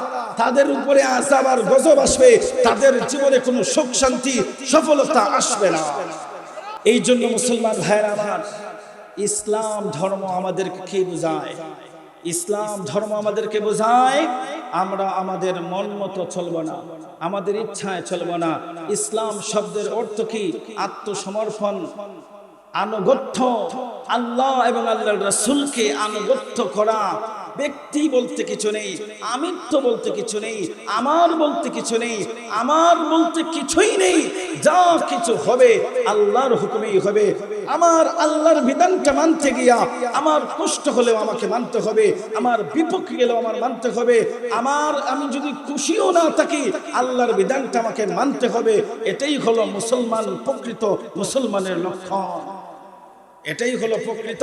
তাদের উপরে আযাব আর গজব আসবে, তাদের জীবনে কোনো সুখ শান্তি সফলতা আসবে না। এই জন্য মুসলমান ভাইরা আমার, ইসলাম ধর্ম আমাদেরকে কি বোঝায়? ইসলাম ধর্ম আমাদেরকে বোঝায় আমরা আমাদের মন মতো চলবো না, আমাদের ইচ্ছায় চলবো না। ইসলাম শব্দের অর্থ কি? আত্মসমর্পণ, আনুগত্য, আল্লাহ এবং আল্লাহর রাসূলকে আনুগত্য করা। ব্যক্তি বলতে কিছু নেই, আমিত্ব বলতে কিছু নেই, আমার বলতে কিছু নেই, আমার বলতে কিছুই নেই। যা কিছু হবে আল্লাহর হুকুমেই হবে। আমার আল্লাহর বিধানটা মানতে গিয়া আমার কষ্ট হলেও আমাকে মানতে হবে, আমার বিপক্ষে গেলেও আমার মানতে হবে। আমি যদি খুশিও না থাকি, আল্লাহর বিধানটা আমাকে মানতে হবে। এটাই হলো মুসলমান, প্রকৃত মুসলমানের লক্ষণ। এটাই হলো প্রকৃত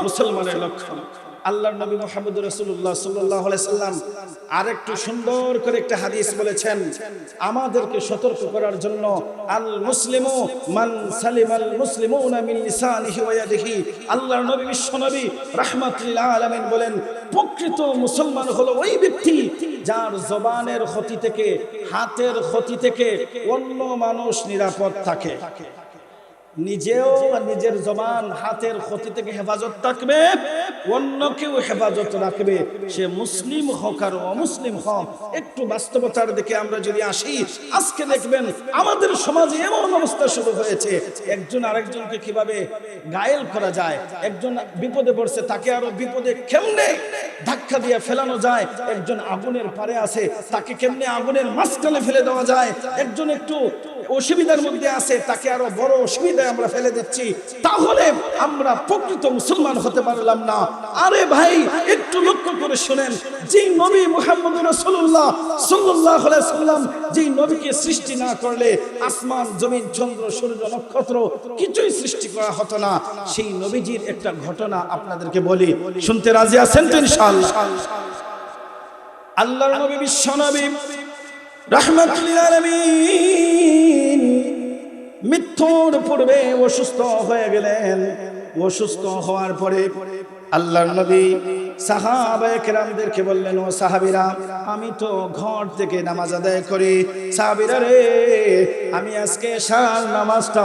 মুসলমানের লক্ষণ। আল্লাহর নবী মুহাম্মদ রাসূলুল্লাহ সাল্লাল্লাহু আলাইহি সাল্লাম আরেকটু সুন্দর করে একটা হাদিস বলেছেন আমাদেরকে সতর্ক করার জন্য। আল মুসলিমু মান সালিমাল মুসলিমুনা মিন লিসানিহি ওয়া ইয়াদিহি। আল্লাহর নবী বিশ্বনবী রাহমাতুল আলামিন বলেন, প্রকৃত মুসলমান হলো ওই ব্যক্তি যার জবানের ক্ষতি থেকে, হাতের ক্ষতি থেকে অন্য মানুষ নিরাপদ থাকে। নিজেও নিজের জবান হাতের ক্ষতি থেকে হেফাজত থাকবে, অন্যকেও হেফাজত রাখবে। সে মুসলিম হোক আর অমুসলিম হোক। একটু বাস্তবতার দিকে আমরা যদি আসি, আজকে দেখবেন আমাদের সমাজে এমন অবস্থা শুরু হয়েছে, একজন আরেকজনকে কিভাবে ঘায়েল করা যায়। একজন বিপদে পড়ছে, তাকে আরো বিপদে কেমনে ধাক্কা দিয়ে ফেলানো যায়। একজন আগুনের পারে আছে, তাকে কেমনে আগুনের মাঝখানে ফেলে দেওয়া যায়। একজন একটু অসুবিধার মধ্যে আছে, তাকে আরো বড় অসুবিধায় আমরা ফেলে দিচ্ছি। তাহলে আমরা প্রকৃত মুসলমান হতে পারলাম না। আরে ভাই, একটু লক্ষ্য করে শুনেন, যে নবী মুহাম্মদ রাসূলুল্লাহ সাল্লাল্লাহু আলাইহি সাল্লাম, যে নবীকে সৃষ্টি না করলে আসমান, জমিন, চন্দ্র, সূর্য, নক্ষত্র কিছুই সৃষ্টি করা হতো না। সেই নবীজির একটা ঘটনা আপনাদেরকে বলি, শুনতে রাজি আছেন তো ইনশাআল্লাহ? আল্লাহর নবী বিশ্বনবী রাহমাতুল লিল আলামিন মৃত্যুর পূর্বে অসুস্থ হয়ে গেলেন। অসুস্থ হওয়ার পরে আল্লাহর নবী সাহাবায়ে কেরামদেরকে বললেন, ও সাহাবীরা, আমি তো ঘর থেকে নামাজ আদায় করি। সাহাবীরা রে, আমি আজকে এশার নামাজটা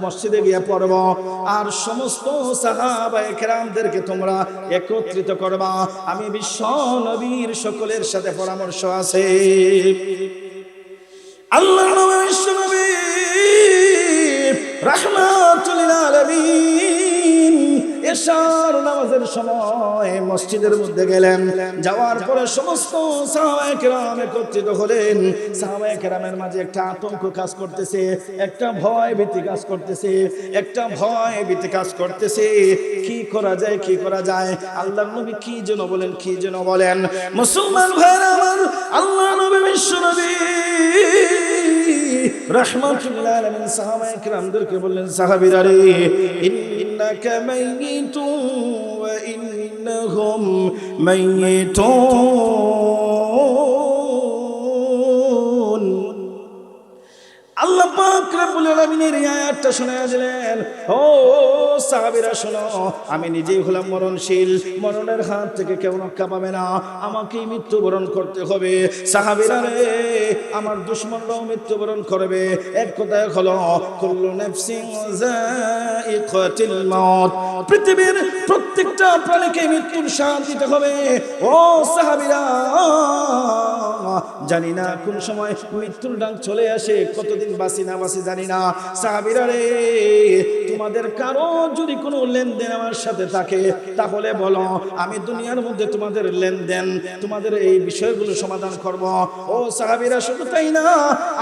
মসজিদে গিয়ে পড়ব, আর সমস্ত সাহাবায়ে কেরামদেরকে তোমরা একত্রিত করবা। আমি বিশ্ব নবীর সকলের সাথে পরামর্শ আছে। আল্লাহর নবী বিশ্ব নবী রাহমাতুল লিল আলামিন এশার নামাজের সময় মসজিদের মধ্যে গেলেন। যাওয়ার পরে সমস্ত সাহাবায়ে কেরাম একত্রিত হলেন। সাহাবায়ে কেরামের মাঝে একটা আতঙ্ক কাজ করতেছে, একটা ভয় ভীতি কাজ করতেছে, একটা ভয় ভীতি কাজ করতেছে। কি করা যায়, কি করা যায়? আল্লাহর নবী কি যেন বলেন। মুসলমান ভাইরা আমার, আল্লাহর নবী বিশ্ব নবী রাহমাতুল লিল আলামিন সাহাবায়ে কেরামদেরকে বললেন, সাহাবীরা রে, ইন্নাকা মাইয়িতুন ওয়া ইন্নাহুম মাইয়িতুন। আল্লাহ পাক রব্বুল আলামিনের এই আয়াতটা শোনায়া দিলেন, ও সাহাবীরা শোনো, আমি নিজেই হলাম মরণশীল, মরণের হাত থেকে কেউ রক্ষা পাবে না, আমাকেই মৃত্যুবরণ করতে হবে। সাহাবীরা রে, আমার দুশমনরাও মৃত্যুবরণ করবে। এক কথায় হলো, কুল্লু নাফসিন যায়িকাতুল মাউত, পৃথিবীর প্রত্যেকটা প্রাণীকে মৃত্যুর স্বাদ দিতে হবে। ও সাহাবীরা, জানি না কোন সময় মৃত্যুর ডাক চলে আসে, কতদিন বাঁচি না বাঁচি জানি না। সাহাবীরা রে, তোমাদের কারো যদি কোনো লেনদেন আমার সাথে থাকে, তাহলে বলো, আমি দুনিয়ার মধ্যে তোমাদের লেনদেন, তোমাদের এই বিষয়গুলো সমাধান করব। ও সাহাবীরা, শুধু তাই না,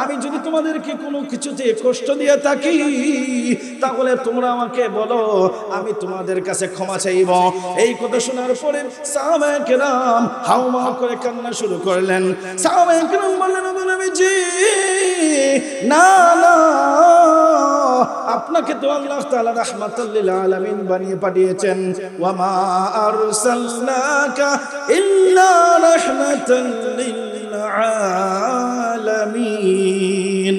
আমি যদি তোমাদেরকে কোনো কিছুতে কষ্ট দিয়ে থাকি, তাহলে তোমরা আমাকে বলো, আমি তোমাদের কাছে ক্ষমা চাইব। এই কথা শোনার পরে সাহাবায়ে কেরাম হাউমাউ করে কান্না শুরু করলেন। সাহাবায়ে কেরাম বললেন, ও নবীজি, না না, আপনাকে তো আল্লাহ তাআলা রাহমাতুল লিল আলামিন বানিয়ে পাঠিয়েছেন। ওয়া মা আরসালনাকা ইল্লা রাহমাতাল লিল আলামিন।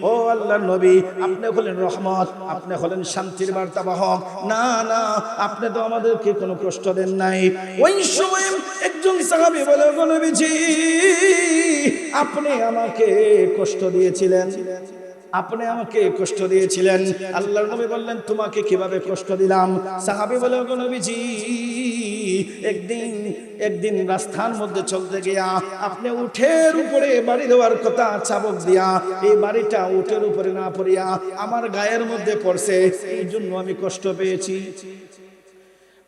ও আল্লাহর নবী, আপনি হলেন রহমত, আপনি হলেন শান্তির বার্তাবাহক। না না, আপনি তো আমাদেরকে কোনো কষ্ট দেন নাই। ওই সময় একজন সাহাবী বলে, ও নবীজি, আপনি আমাকে কষ্ট দিয়েছিলেন, আপনি আমাকে কষ্ট দিয়েছিলেন। আল্লাহর নবী বললেন, তোমাকে কিভাবে কষ্ট দিলাম? সাহাবী বলে, ওগো নবীজি, একদিন রাস্তার মধ্যে চলতে গিয়া আপনি উটের উপরে বাড়ি দেওয়ার কথা চাবুক দিয়া, এই বাড়িটা উটের উপরে না পড়িয়া আমার গায়ের মধ্যে পড়ছে, এই জন্য আমি কষ্ট পেয়েছি।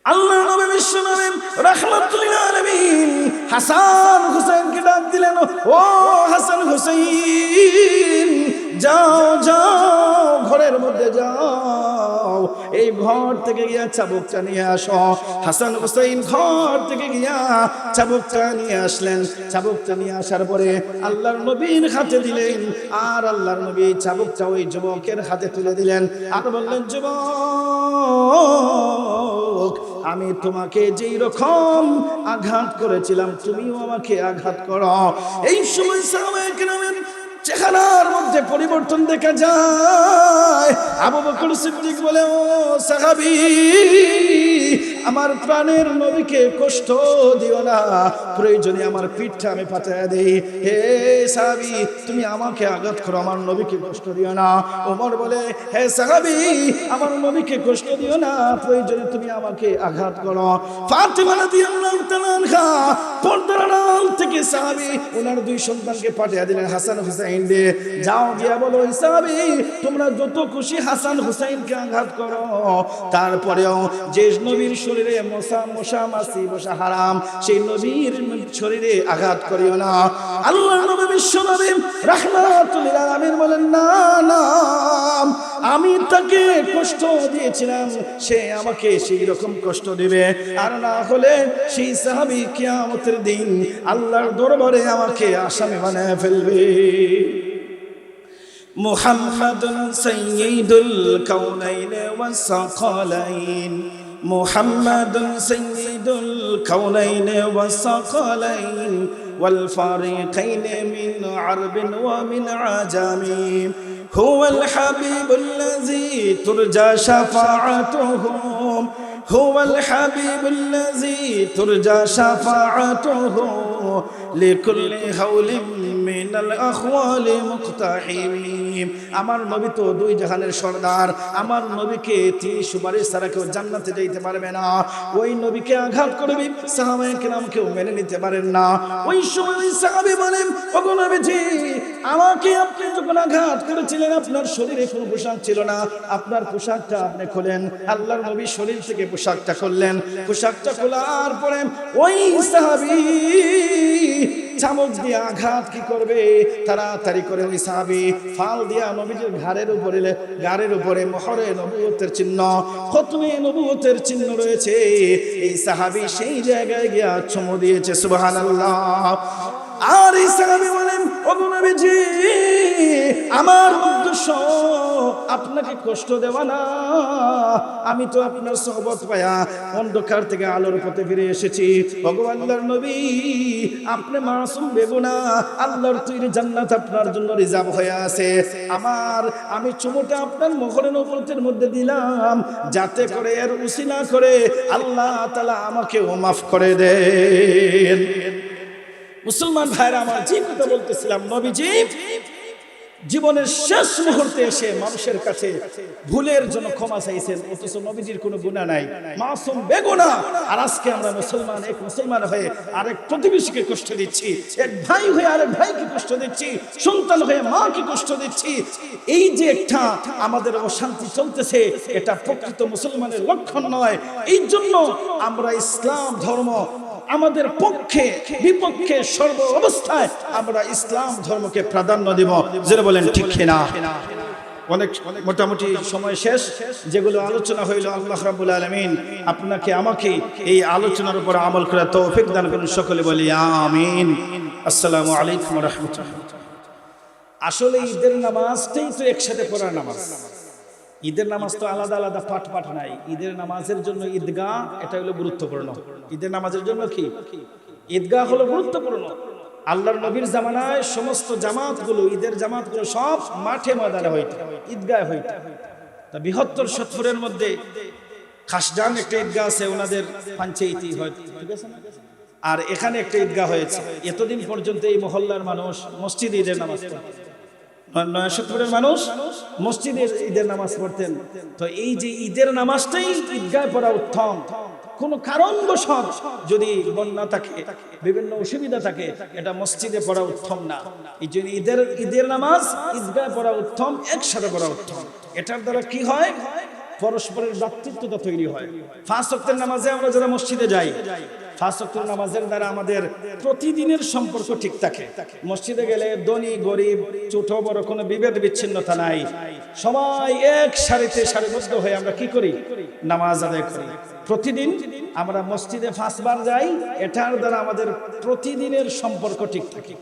আল্লাহর নবী বিশ্ব নবী রাহমাতুল লিল আলামিন হাসান হুসাইনকে ডাক দিলেন, ও হাসান হুসাইন, যাও যাও, ঘরের মধ্যে যাও, এই ঘর থেকে গিয়া চাবুকটা নিয়ে আসো। হাসান হুসাইন ঘর থেকে গিয়া চাবুকটা নিয়ে আসলেন। চাবুকটা নিয়ে আসার পরে আল্লাহর নবীর হাতে দিলেন, আর আল্লাহর নবী চাবুকটা ওই যুবকের হাতে তুলে দিলেন, আর বললেন, যুবক, আমি তোমাকে যেই রকম আঘাত করেছিলাম, তুমিও আমাকে আঘাত করো। এই সময় সাহাবায়ে কেরামের চেহারার মধ্যে পরিবর্তন দেখা যায়। আবু বকর সিদ্দিক বলে, ও সাহাবী, আমার প্রাণের নবীকে কষ্ট দিও না, প্রয়োজনে আমার পিঠটা আমি পাঠাইয়া দেই। হে সাহাবী, তুমি আমাকে আঘাত করো, আমার নবীকে কষ্ট দিও না। ওমর বলে, হে সাহাবী, আমার নবীকে কষ্ট দিও না, প্রয়োজনে তুমি আমাকে আঘাত করো। ফাতিমা রাদিয়াল্লাহু তাআলা আনহা পর্দার আড়াল থেকে সাহাবী ওনার দুই সন্তানকে পাঠিয়ে দিলেন, হাসান হুসাইন রে, যাও গিয়া বলো, সাহাবী, তোমরা যত খুশি হাসান হুসাইনকে আঘাত করো, তারপরেও যে নবীর শরীরে মশা মাছি বসা হারাম, সেই নবীর শরীরে আঘাত করিও না। আল্লাহর নবী বিশ্ব নবী রাহমাতুল লিল আলামিন বলেন, না না, আমি তাকে কষ্ট দিয়েছিলাম, সে আমাকে সেই রকম কষ্ট দিবে, আর না হলে সেই সাহাবী কিয়ামতের দিন আল্লাহর দরবারে আমাকে আসামি বানায় ফেলবে। মুহাম্মাদুন সাইয়্যিদুল কাউনাইন ওয়াস সাকালাইন, মুহাম্মাদুন সাইয়্যিদুল কাউনাইন ওয়াস সাকালাইন ওয়াল ফারিকাইন মিন আরবিন ওয়া মিন আজামি, হুয়াল হাবিবুল্লাযী তুরজা শাফাআতুহু, হুয়াল হাবিবুল্লাযী তুরজা শাফাআতুহু লিকুল্লি হাওলিন মিনাল আখওয়ালি মুকতাহিম। আমার নবী তো দুই জাহানের সরদার, আমার নবীকে তিনি সুপারিশ ছাড়া কেউ জান্নাতে যেতে পারবে না। ওই নবীকে আঘাত করবে সাহাবায়ে কেরাম কেউ মেনে নিতে পারেন না। ওই সময় ওই সাহাবী বলেন, ওগো নবীজি, আমাকে আপনি যখন আঘাত করেছিলেন আপনার শরীরে কোনো পোশাক ছিল না, আপনার পোশাকটা আপনি খোলেন। আল্লাহর নবী শরীর থেকে পোশাকটা খুললেন। পোশাকটা খোলার পরে ওই সাহাবী চামচ দিয়ে আঘাত কি করবে, তাড়াতাড়ি করে ওই সাহাবী ফাল দিয়া নবীজির ঘাড়ের উপরে মোহরে নবুয়তের চিহ্ন, খতমে নবুয়তের চিহ্ন রয়েছে। এই সাহাবী সেই জায়গায় গিয়া চুমু দিয়েছে, সুবহানাল্লাহ। আর এই সাহাবী বলেন, ওগো নবীজি, আমার উদ্দেশ্য আপনাকে কষ্ট দেওয়া না, আমি তো আপনার সোহবত পায়া অন্ধকার থেকে আলোর পথে ফিরে এসেছি। ভগবান আল্লাহর নবী, আপনি মাসুম বেগুনা, আল্লাহর তৈরি জান্নাত আপনার জন্য রিজার্ভ হয়ে আছে। আমি চুমুটা আপনার মোহরে নবুয়তের মধ্যে দিলাম, যাতে করে এর উসিলা করে আল্লাহ তাআলা আমাকেও মাফ করে দেন। মুসলমান ভাইরা আমার, যে কথা বলতেছিলাম, নবীজি জীবনের শেষ মুহূর্তে এসে মানুষের কাছে ভুলের জন্য ক্ষমা চাইছেন, অথচ নবীজির কোনো গুনাহ নাই, মাসুম বেগুনাহ। আর আজকে আমরা মুসলমান, এক মুসলমান হয়ে আরেক প্রতিবেশীকে কষ্ট দিচ্ছি, এক ভাই হয়ে আরেক ভাইকে কষ্ট দিচ্ছি, সন্তান হয়ে মাকে কষ্ট দিচ্ছি। এই যে একটা আমাদের অশান্তি চলতেছে, এটা প্রকৃত মুসলমানের লক্ষণ নয়। এই জন্য আমরা ইসলাম ধর্ম আমাদের পক্ষে বিপক্ষে সর্ব অবস্থায় আমরা ইসলাম ধর্মকে প্রাধান্য দিব। যারা বলেন ঠিক কিনা? অনেক মোটামুটি সময় শেষ, যেগুলো আলোচনা হইল, আল্লাহ রাব্বুল আলামিন আপনাকে আমাকে এই আলোচনার উপর আমল করার তৌফিক দান করুন। সকলে বলি আমিন। আসসালামু আলাইকুম ওয়া রাহমাতুল্লাহ। আসলে ঈদের নামাজটাই তো একসাথে পড়ার নামাজ। ঈদের নামাজ তো আলাদা আলাদা পাঠ নাই। ঈদের নামাজের জন্য ঈদগাহ এটা হলো গুরুত্বপূর্ণ। ঈদের নামাজের জন্য কি ঈদগাহ হলো গুরুত্বপূর্ণ। আল্লাহর নবীর জামানায় সমস্ত জামাতগুলো, ঈদের জামাতগুলো সব মাঠে ময়দানে হইতো, ঈদগাহ হইতো। তা বৃহত্তর সত্তরের মধ্যে খাসজান একটা ঈদগাহ আছে, ওনাদের পাঞ্চায়েতি হয়, ঠিক আছে না? আর এখানে একটা ঈদগাহ হয়েছে। এতদিন পর্যন্ত এই মহল্লার মানুষ মসজিদে ঈদের নামাজ পড়তেন, নয়াসত্তরের মানুষ মসজিদে ঈদের নামাজ পড়তেন। তো এই যে ঈদের নামাজটাই ঈদগাহ পড়া উত্তম। কোন কারণবশত যদি বন্যা থাকে, বিভিন্ন অসুবিধা থাকে, এটা মসজিদে পড়া উত্তম না। এই জন্য ঈদের নামাজ ঈদগাহ পড়া উত্তম, একসাথে পড়া উত্তম। এটার দ্বারা কি হয়? পরস্পরের ভ্রাতৃত্বতা তৈরি হয়। 5 ওয়াক্তের নামাজে আমরা যারা মসজিদে যাই, 5 ওয়াক্তের নামাজের দ্বারা আমাদের প্রতিদিনের সম্পর্ক ঠিক থাকে। মসজিদে গেলে ধনী গরিব, ছোট বড় কোনো বিভেদ বিচ্ছিন্নতা নাই। সবাই এক সারিবদ্ধ হয়ে আমরা কি করি? নামাজ আদায় করি। প্রতিদিন আমরা মসজিদে 5 বার যাই, এটার দ্বারা আমাদের প্রতিদিনের সম্পর্ক ঠিক থাকে।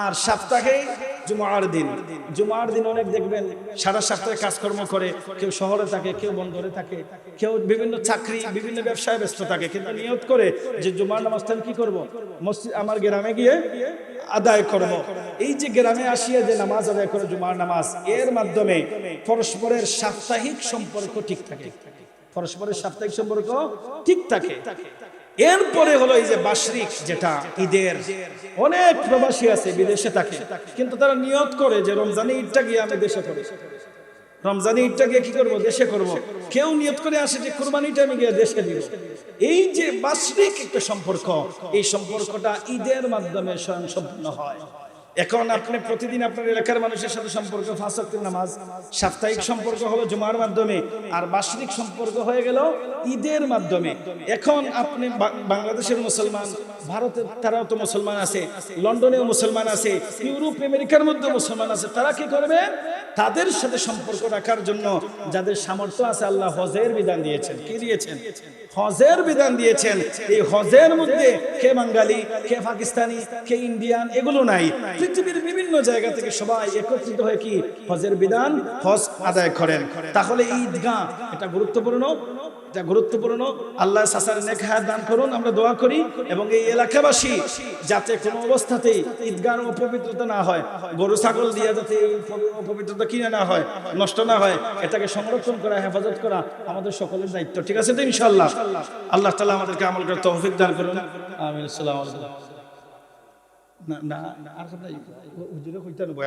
আর সপ্তাহে জুমার দিন অনেক দেখবেন সারা সপ্তাহে কাজকর্ম করে, কেউ শহরে থাকে, কেউ বন্দরে থাকে, কেউ বিভিন্ন চাকরি বিভিন্ন ব্যবসায় ব্যস্ত থাকে, কিন্তু নিয়ত করে যে জুমার নামাজটা কি করব, মসজিদ আমার গ্রামে গিয়ে আদায় করব। এই যে গ্রামে আসিয়া যে নামাজ আদায় করে জুমার নামাজ, এর মাধ্যমে পরস্পরের সাপ্তাহিক সম্পর্ক ঠিক থাকে, পরস্পরের সাপ্তাহিক সম্পর্ক ঠিক থাকে। এরপরে হলো এই যে বার্ষিক, যেটা ঈদের, অনেক প্রবাসী আছে বিদেশে থাকে, কিন্তু তারা নিয়ত করে যে রমজানে ঈদটা গিয়ে আমি দেশে করব, রমজানে ঈদটা গিয়ে কি করব, দেশে করব। কেউ নিয়ত করে আসে যে কুরবানিটা আমি গিয়ে দেশে দিব। এই যে বার্ষিক একটা সম্পর্ক, এই সম্পর্কটা ঈদের মাধ্যমে স্বয়ং সম্পূর্ণ হয়। এখন আপনি প্রতিদিন আপনার এলাকার মানুষের সাথে সম্পর্ক 5 ওয়াক্তের নামাজ, সাপ্তাহিক সম্পর্ক হলো জুমার মাধ্যমে, আর বার্ষিক সম্পর্ক হয়ে গেল ঈদের মাধ্যমে। এখন আপনি বাংলাদেশের মুসলমান, ভারতে তারাও তো মুসলমান আছে, লন্ডনেও মুসলমান আছে, ইউরোপ আমেরিকার মধ্যে মুসলমান আছে। তারা কি করবে? তাদের সাথে সম্পর্ক রাখার জন্য যাদের সামর্থ্য আছে, আল্লাহ হজের বিধান দিয়েছেন। কি দিয়েছেন? হজের বিধান দিয়েছেন। এই হজের মধ্যে কে বাঙালি, কে পাকিস্তানি, কে ইন্ডিয়ান, এগুলো নাই। পৃথিবীর বিভিন্ন জায়গা থেকে সবাই একত্রিত হয়ে কি হজের বিধান হজ আদায় করেন। তাহলে ঈদগাহ এটা গুরুত্বপূর্ণ, এটা গুরুত্বপূর্ণ। আল্লাহ সাসার নেক হায়াত দান করুন, আমরা দোয়া করি। এবং এই এলাকাবাসী যাতে কোনো অবস্থাতেই ঈদগাহর অপবিত্রতা না হয়, গরু ছাগল দিয়ে যাতে এই অপবিত্রতা কিনে না হয়, নষ্ট না হয়, এটাকে সংরক্ষণ করা, হেফাজত করা আমাদের সকলের দায়িত্ব। ঠিক আছে তো ইনশাআল্লাহ? আল্লাহ তাআলা আমাদেরকে আমল করার তৌফিক দান করুন। আমিন। আসসালামু আলাইকুম। না না আর কথা হুজুরে কইতে